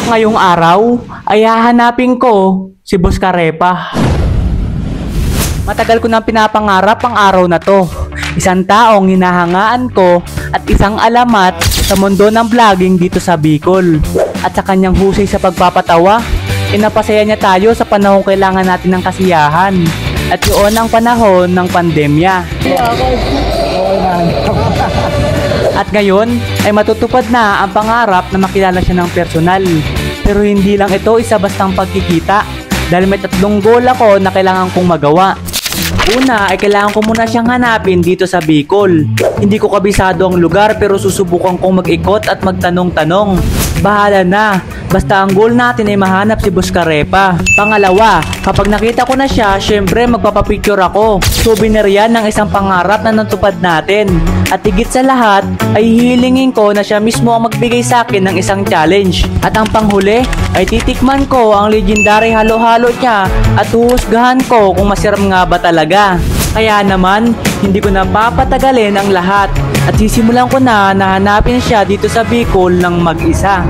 Ngayong araw ay hahanapin ko si Boss Karepa. Matagal ko nang pinapangarap ang araw na to. Isang taong hinahangaan ko at isang alamat sa mundo ng vlogging dito sa Bicol. At sa kanyang husay sa pagpapatawa, napasaya niya tayo sa panahong kailangan natin ng kasiyahan. At yun ang panahon ng pandemya. At ngayon ay matutupad na ang pangarap na makilala siya ng personal. Pero hindi lang ito isa bastang pagkikita dahil may 3 goal ako na kailangan kong magawa. Una ay kailangan ko muna siyang hanapin dito sa Bicol. Hindi ko kabisado ang lugar pero susubukan kong mag-ikot at magtanong-tanong. Bahala na, basta ang goal natin ay mahanap si Boss Karepa. Pangalawa, kapag nakita ko na siya, syempre magpapapicture ako. Souvenir yan ng isang pangarap na natupad natin. At higit sa lahat, ay hihilingin ko na siya mismo ang magbigay sa akin ng isang challenge. At ang panghuli, ay titikman ko ang legendary halo-halo niya at huhusgahan ko kung masarap nga ba talaga. Kaya naman, hindi ko na papatagalin ang lahat at sisimulan ko na hanapin siya dito sa Bicol ng mag-isa.